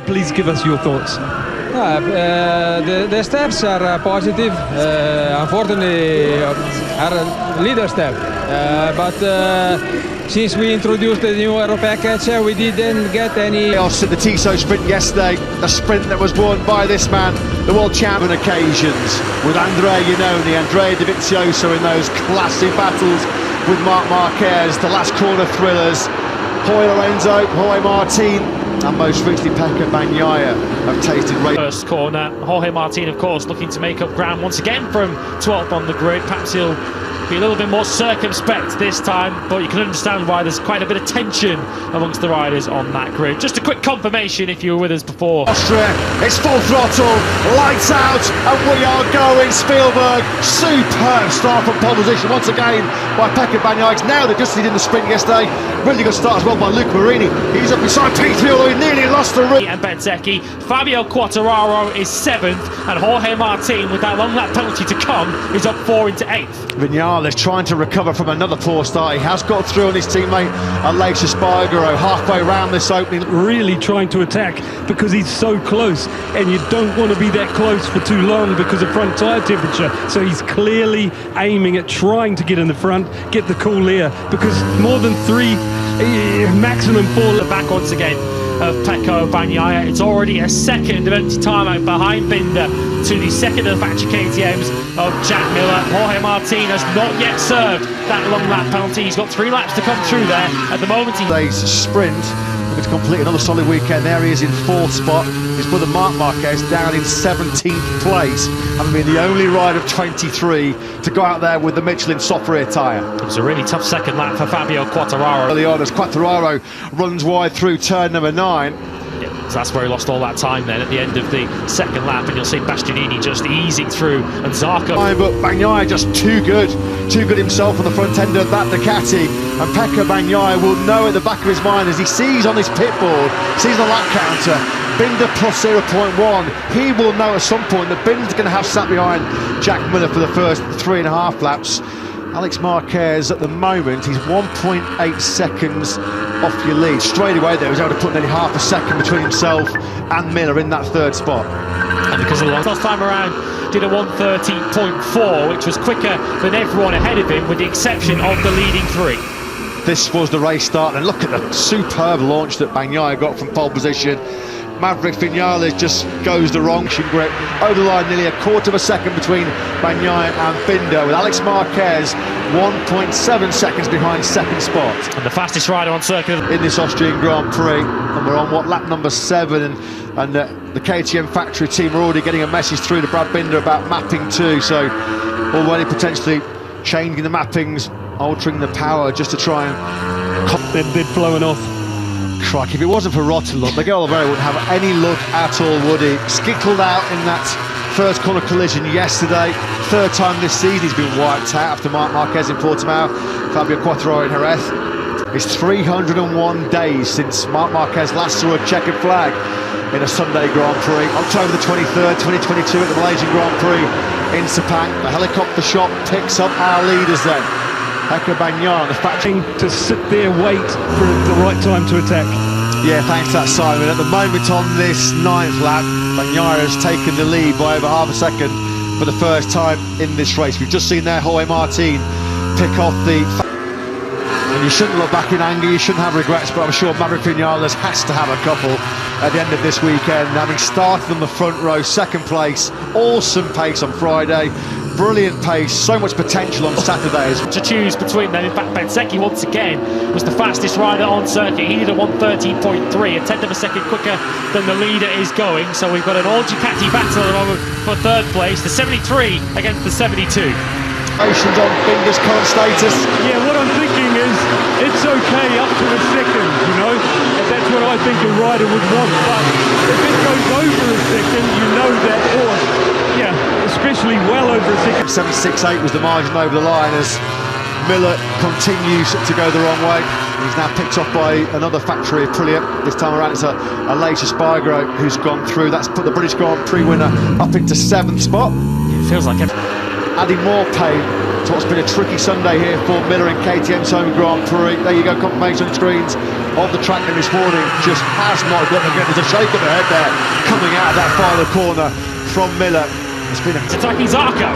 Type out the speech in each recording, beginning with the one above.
Please give us your thoughts. The steps are positive. Unfortunately, are a little step. But since we introduced the new Aero package, we didn't get any. Chaos at the Tissot sprint yesterday, the sprint that was won by this man, the world champion occasions, with Andrea Dovizioso in those classic battles with Marc Marquez, the last corner thrillers, Jorge Lorenzo, Jorge Martin, and most recently Pecco Bagnaia have tasted race. First corner, Jorge Martin of course looking to make up ground once again from 12th on the grid. Perhaps he'll be a little bit more circumspect this time, but you can understand why there's quite a bit of tension amongst the riders on that grid. Just a quick confirmation if you were with us before. Austria, it's full throttle, lights out, and we are going. Spielberg, superb start from pole position once again by Pecco Bagnaia. Now they just did in the sprint yesterday. Really good start as well by Luca Marini. He's up beside P3, although he nearly lost the race. And Bezzecchi, Fabio Quartararo is 7th, and Jorge Martin, with that long lap penalty to come, is up 4 into 8th. Vinales trying to recover from another poor start. He has got through on his teammate Aleix Espargaro halfway around this opening. Really trying to attack because he's so close, and you don't want to be that close for too long because of front tyre temperature. So he's clearly aiming at trying to get in the front, get the cool air, because more than 3, maximum 4. Back once again of Pecco Bagnaia. It's already a second of empty time out behind Binder to the second of the factory KTMs of Jack Miller. Jorge Martin has not yet served that long lap penalty. He's got 3 laps to come through there. At the moment Today's sprint, looking to complete another solid weekend. There he is in 4th spot. His brother Marc Marquez down in 17th place, having been the only rider of 23 to go out there with the Michelin soft rear tyre. It was a really tough second lap for Fabio Quartararo. Early on as Quartararo runs wide through turn number 9. So that's where he lost all that time then at the end of the second lap, and you'll see Bastianini just easing through, and Zarco. But Bagnaia just too good himself on the front end of that Ducati, and Pecco Bagnaia will know at the back of his mind as he sees on his pit board, sees the lap counter, Binder plus 0.1. He will know at some point that Binder's going to have sat behind Jack Miller for the first 3.5 laps. Alex Marquez at the moment, he's 1.8 seconds off your lead. Straight away there, he was able to put nearly half a second between himself and Miller in that 3rd spot. And because of the last time around did a 1:30.4, which was quicker than everyone ahead of him with the exception of the leading 3. This was the race start, and look at the superb launch that Bagnaia got from pole position. Maverick Vinales just goes the wrong grip. Over the line, nearly a 1/4 of a second between Bagnaia and Binder, with Alex Marquez 1.7 seconds behind 2nd spot. And the fastest rider on circuit in this Austrian Grand Prix, and we're on lap number 7, and the KTM factory team are already getting a message through to Brad Binder about mapping 2, so already potentially changing the mappings, altering the power just to try and... They'd flown off. Crikey, if it wasn't for rotten luck, Miguel Oliveira wouldn't have any luck at all, would he? Skittled out in that first corner collision yesterday. 3rd time this season he's been wiped out after Marc Marquez in Portimao, Fabio Quartararo in Jerez. It's 301 days since Marc Marquez last saw a checkered flag in a Sunday Grand Prix. October the 23rd, 2022 at the Malaysian Grand Prix in Sepang. The helicopter shot picks up our leaders then. Pecco Bagnaia, the factory to sit there, wait for the right time to attack. Yeah, thanks to that, Simon. At the moment on this 9th lap, Bagnaia has taken the lead by over half a second for the first time in this race. We've just seen there Jorge Martin pick off the... And you shouldn't look back in anger, you shouldn't have regrets, but I'm sure Maverick Vinales has to have a couple at the end of this weekend. Having started on the front row, 2nd place, awesome pace on Friday, brilliant pace, so much potential on Saturdays. To choose between them, in fact Bezzecchi once again was the fastest rider on circuit. He did a 1:13.3, a 1/10 of a second quicker than the leader is going. So we've got an all Ducati battle at the moment for 3rd place, the 73 against the 72. Emotions on Binder's current status. Yeah, what I'm thinking is it's okay up to a second, you know, and that's what I think a rider would want, but if it goes over a second, you know that, or yeah, especially well over a second. 7.68 was the margin over the line as Miller continues to go the wrong way. He's now picked off by another factory Aprilia. This time around it's Aleix Espargaro who's gone through. That's put the British Grand Prix winner up into 7th spot. It feels like adding more pain to what's been a tricky Sunday here for Miller in KTM's home Grand Prix. There you go, confirmation screens of the track limits warning. Just has not got again. There's a shake of the head there coming out of that final corner from Miller. It's been attacking Zarco.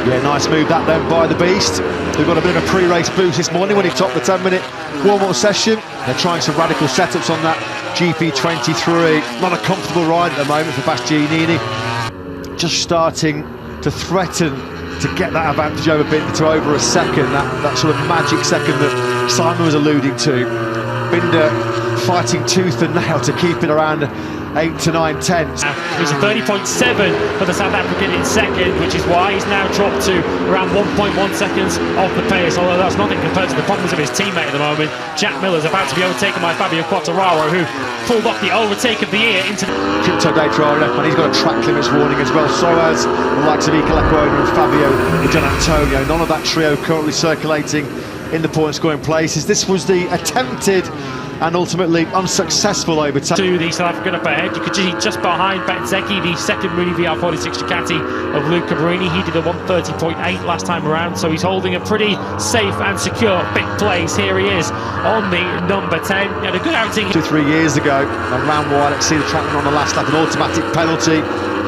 Yeah, nice move that then by the Beast. We've got a bit of a pre-race boost this morning when he topped the 10-minute warm-up session. They're trying some radical setups on that GP23. Not a comfortable ride at the moment for Bastianini. Just starting to threaten to get that advantage over Binder to over a second, that sort of magic second that Simon was alluding to. Binder fighting tooth and nail to keep it around 8 to 9 tenths. It was a 30.7 for the South African in second, which is why he's now dropped to around 1.1 seconds off the pace, although that's nothing compared to the problems of his teammate at the moment. Jack Miller's about to be overtaken by Fabio Quartararo, who pulled off the overtake of the year into the Crypto Data RF, and he's got a track limits warning as well. So has the likes of Ika Lecuona and Fabio Di Antonio. None of that trio currently circulating in the point scoring places. This was the attempted and ultimately unsuccessful overtake. To the South African up ahead, you could see just behind Bezzecchi, the second Mini VR46 Ducati of Luca Marini. He did a 130.8 last time around, so he's holding a pretty safe and secure big place. Here he is on the number 10. He had a good outing 2-3 years ago, and ran wide. Let's see the trackman on the last lap, an automatic penalty,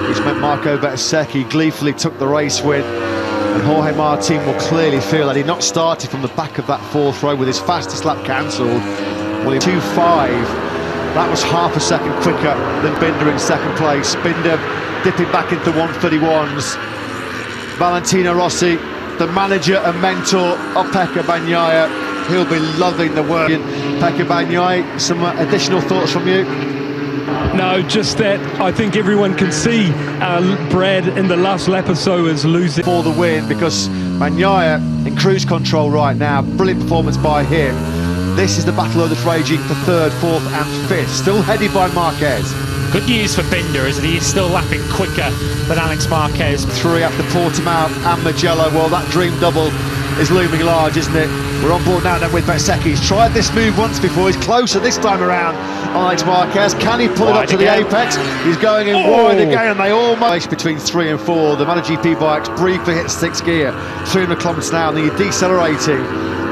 which meant Marco Bezzecchi gleefully took the race win. And Jorge Martin will clearly feel that he not started from the back of that fourth row with his fastest lap cancelled. Well, in 2.5, that was half a second quicker than Binder in second place. Binder dipping back into 131s. Valentino Rossi, the manager and mentor of Pecco Bagnaia, he'll be loving the work. Pecco Bagnaia, some additional thoughts from you? No, just that I think everyone can see Brad in the last lap or so is losing. For the win, because Bagnaia in cruise control right now. Brilliant performance by him. This is the battle that's raging for third, fourth and fifth, still headed by Marquez. Good news for Binder is that he is still lapping quicker than Alex Marquez. 3 after Portimao and Mugello. Well, that dream double is looming large, isn't it? We're on board now then with Bezzecchi. He's tried this move once before. He's closer this time around on Alex Marquez. Can he pull it up to the apex? He's going in wide again, and they almost between 3 and 4. The MotoGP bikes briefly hit 6th gear, 300 kilometres an hour, and then you're decelerating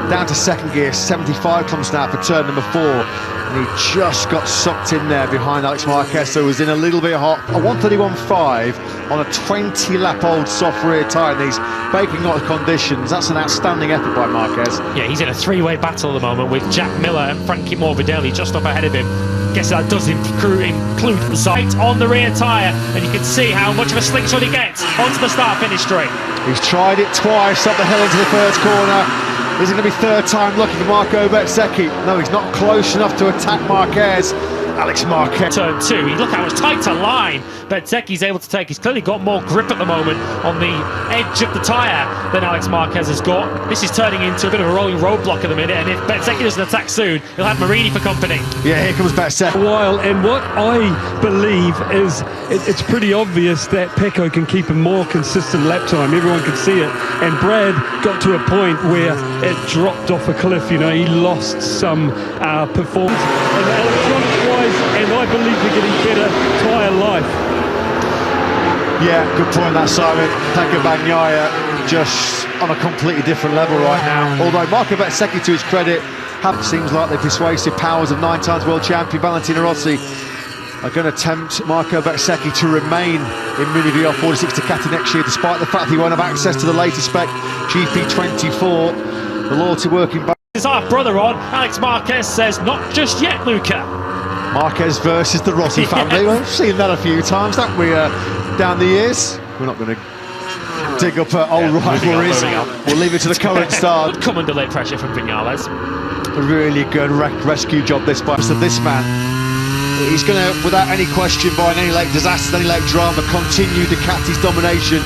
down to second gear, 75 kilometres an hour for turn number 4. And he just got sucked in there behind Alex Marquez, so he was in a little bit hot. A 131.5 on a 20-lap-old soft rear tyre in these baking hot conditions. That's an outstanding effort by Marquez. Yeah, he's in a three-way battle at the moment with Jack Miller and Frankie Morbidelli just up ahead of him. Guess that does include the sight on the rear tyre, and you can see how much of a slingshot he gets onto the start-finish straight. He's tried it twice up the hill into the first corner. Is it going to be third time lucky for Marco Bezzecchi? No, he's not close enough to attack Marquez. Alex Marquez. Turn 2, look how much tighter line Bezzecchi's able to take. He's clearly got more grip at the moment on the edge of the tyre than Alex Marquez has got. This is turning into a bit of a rolling roadblock at the minute, and if Bezzecchi doesn't attack soon, he'll have Marini for company. Yeah, here comes Bezzecchi. While, and what I believe is it's pretty obvious that Pecco can keep a more consistent lap time. Everyone can see it, and Brad got to a point where it dropped off a cliff. You know, he lost some performance and electronics wise, and I believe they're getting better tyre life. Yeah, good point that, Simon. Pecco Bagnaia just on a completely different level right now. Although Marco Bezzecchi, to his credit, seems like the persuasive powers of 9 times world champion Valentino Rossi are going to tempt Marco Bezzecchi to remain in Mini VR46 Ducati next year, despite the fact he won't have access to the latest spec GP24. The loyalty working back. His half-brother on, Alex Marquez says, not just yet, Luca. Marquez versus the Rossi family. Yes. We've seen that a few times, haven't we, down the years? We're not going to dig up old rivalries. We'll leave it to the current star. Good come under late pressure from Viñales. A really good rescue job this by this man. He's going to, without any question, barring any late disasters, any late drama, continue Ducati's domination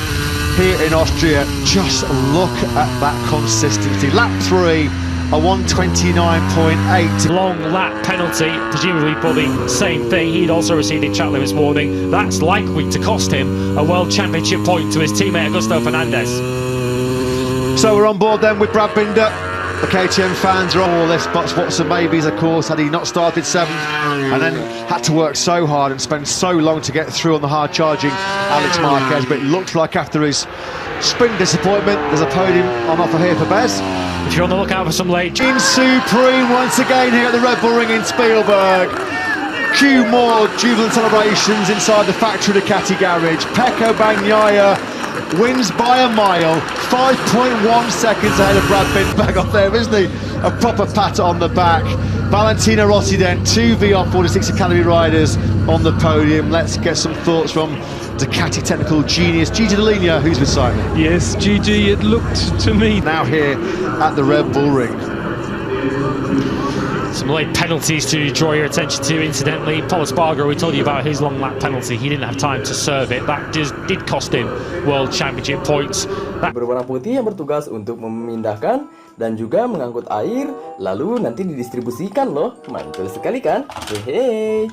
here in Austria. Just look at that consistency. Lap 3, a 129.8. Long lap penalty, presumably for the same thing. He'd also received a track limits warning. That's likely to cost him a World Championship point to his teammate Augusto Fernandez. So we're on board then with Brad Binder. The KTM fans are all this, but what's the maybes, of course, had he not started 7th and then had to work so hard and spend so long to get through on the hard-charging Alex Marquez. But it looks like after his sprint disappointment, there's a podium on offer here for Bez. If you're on the lookout for some late... In Supreme once again here at the Red Bull Ring in Spielberg. Few more jubilant celebrations inside the factory Ducati garage. Pecco Bagnaia wins by a mile, 5.1 seconds ahead of Brad Bindbag off there, isn't he? A proper pat on the back. Valentino Rossi then, 2 VR46 Academy riders on the podium. Let's get some thoughts from Ducati technical genius Gigi Dall'Igna, who's beside me. Yes, Gigi, it looked to me. Now here at the Red Bull Ring. Some late penalties to draw your attention to. Incidentally, Paul Espargaro, we told you about his long lap penalty. He didn't have time to serve it. That did cost him World Championship points. Berwarna putih yang bertugas untuk memindahkan dan juga mengangkut air, lalu nanti didistribusikan loh. Mantul sekali kan? Hehe.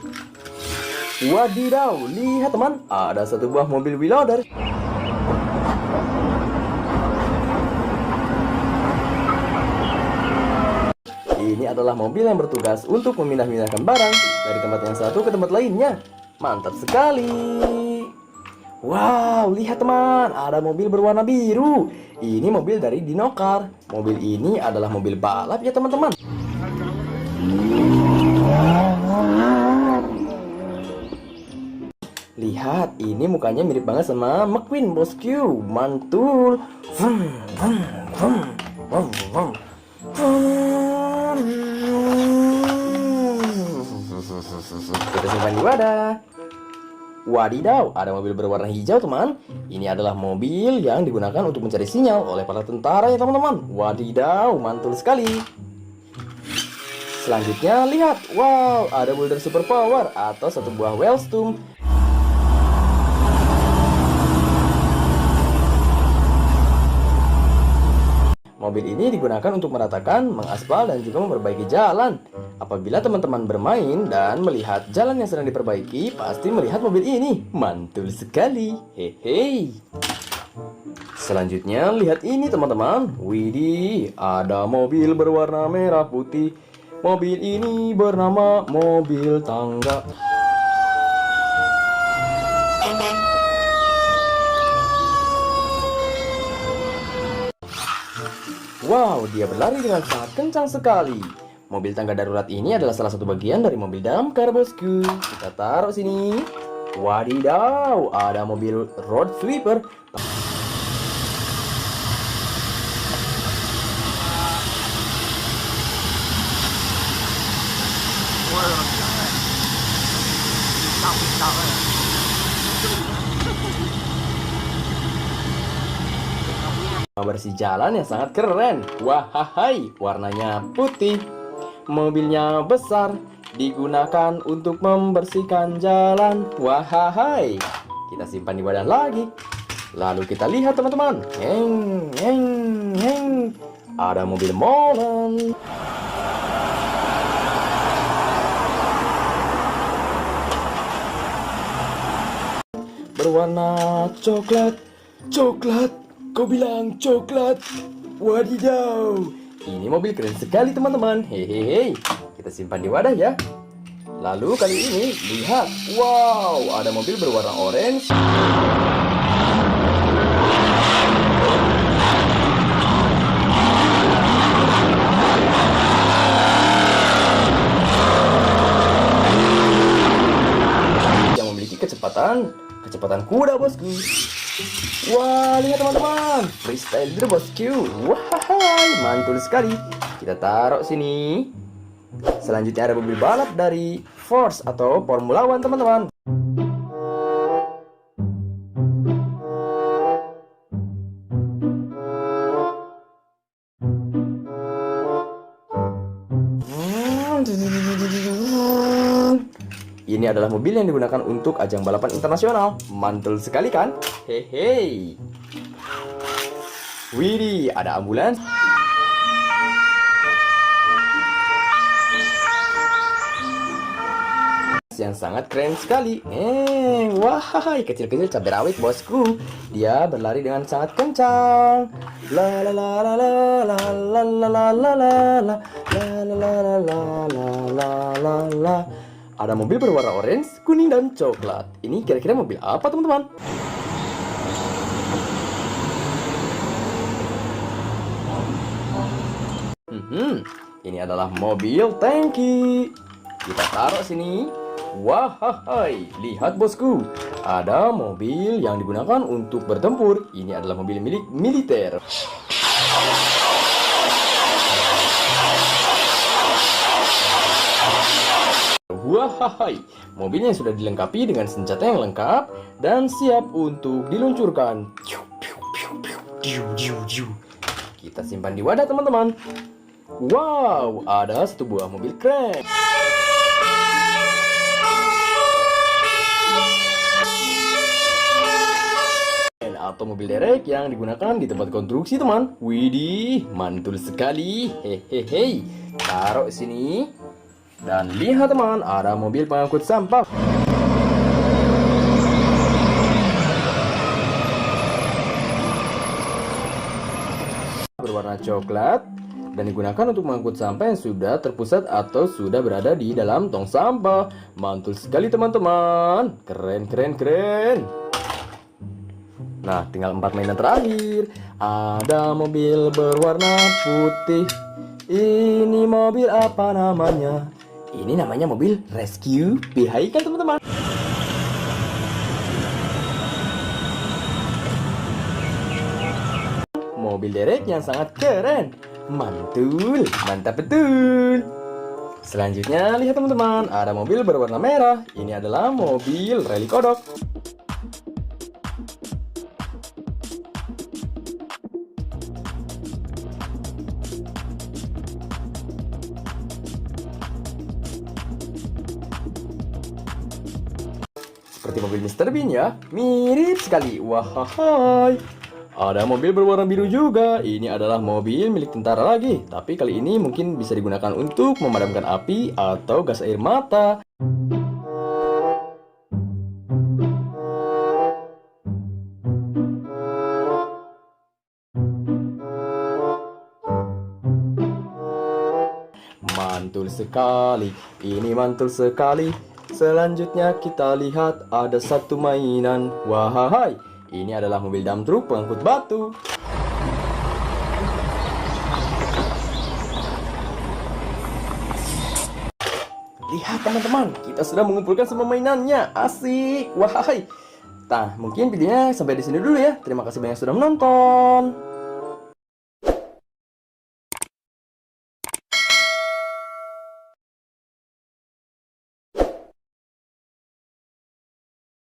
Wadidaw, lihat teman, ada satu buah mobil wheel loader. Ini adalah mobil yang bertugas untuk memindah-mindahkan barang dari tempat yang satu ke tempat lainnya. Mantap sekali. Wow, lihat teman, ada mobil berwarna biru. Ini mobil dari Dinokar. Mobil ini adalah mobil balap ya teman-teman. Lihat, ini mukanya mirip banget sama McQueen bosku. Mantul. Kita simpan di wadah. Wadidaw, ada mobil berwarna hijau teman. Ini adalah mobil yang digunakan untuk mencari sinyal oleh para tentara ya teman-teman. Wadidaw, mantul sekali. Selanjutnya lihat, wow, ada boulder super power atau satu buah Wellstum. Mobil ini digunakan untuk meratakan, mengaspal, dan juga memperbaiki jalan. Apabila teman-teman bermain dan melihat jalan yang sedang diperbaiki, pasti melihat mobil ini. Mantul sekali. Hehe. Selanjutnya, lihat ini teman-teman. Widih, ada mobil berwarna merah putih. Mobil ini bernama mobil tangga. Wow, dia berlari dengan sangat kencang sekali. Mobil tangga darurat ini adalah salah satu bagian dari mobil damkar bosku. Kita taruh sini. Wadidaw, ada mobil road sweeper. Bersih jalan yang sangat keren. Wahai, warnanya putih. Mobilnya besar, digunakan untuk membersihkan jalan. Wahai, kita simpan di wadah lagi. Lalu kita lihat teman-teman. Ada mobil molen. Berwarna coklat. Coklat. Kau bilang coklat. Wadidaw. Ini mobil keren sekali teman-teman. Hehehe. Kita simpan di wadah ya. Lalu kali ini lihat. Wow, ada mobil berwarna orange. Yang memiliki kecepatan kuda bosku. Wah, lihat teman-teman, freestyle dulu bosku. Wahai, mantul sekali. Kita taruh sini. Selanjutnya ada mobil balap dari Force atau Formula One teman-teman. Ini adalah mobil yang digunakan untuk ajang balapan internasional. Mantul sekali kan? Hehe. Widih, ada ambulans. yang sangat keren sekali. Wahai, kecil-kecil cabai rawit bosku. Dia berlari dengan sangat kencang. La la la la la la la la la la la la la la la la la. Ada mobil berwarna orange, kuning dan coklat. Ini kira-kira mobil apa, teman-teman? Ini adalah mobil tangki. Kita taruh sini. Wahai, lihat bosku. Ada mobil yang digunakan untuk bertempur. Ini adalah mobil milik militer. Wahai, mobilnya sudah dilengkapi dengan senjata yang lengkap dan siap untuk diluncurkan. Kita simpan di wadah, teman-teman. Wow, ada satu buah mobil keren. Atau mobil derek yang digunakan di tempat konstruksi, teman. Widih, mantul sekali. Hehehe. Taruh sini. Dan lihat, teman, ada mobil pengangkut sampah. Berwarna coklat dan digunakan untuk mengangkut sampah yang sudah terpusat atau sudah berada di dalam tong sampah. Mantul sekali, teman-teman. Keren, keren, keren. Nah, tinggal 4 mainan terakhir. Ada mobil berwarna putih. Ini mobil apa namanya? Ini namanya mobil rescue vehicle, teman-teman. Mobil derek yang sangat keren. Mantul, mantap betul. Selanjutnya, lihat teman-teman, ada mobil berwarna merah. Ini adalah mobil rally kodok. Seperti mobil Mr. Bean ya, mirip sekali. Wahai, ada mobil berwarna biru juga. Ini adalah mobil milik tentara lagi, tapi kali ini mungkin bisa digunakan untuk memadamkan api atau gas air mata. Mantul sekali, ini mantul sekali. Selanjutnya kita lihat ada satu mainan. Wahai, ini adalah mobil dump truck pengangkut batu. Lihat teman-teman, kita sudah mengumpulkan semua mainannya. Asik, wahai. Nah, mungkin videonya sampai di sini dulu ya. Terima kasih banyak sudah menonton.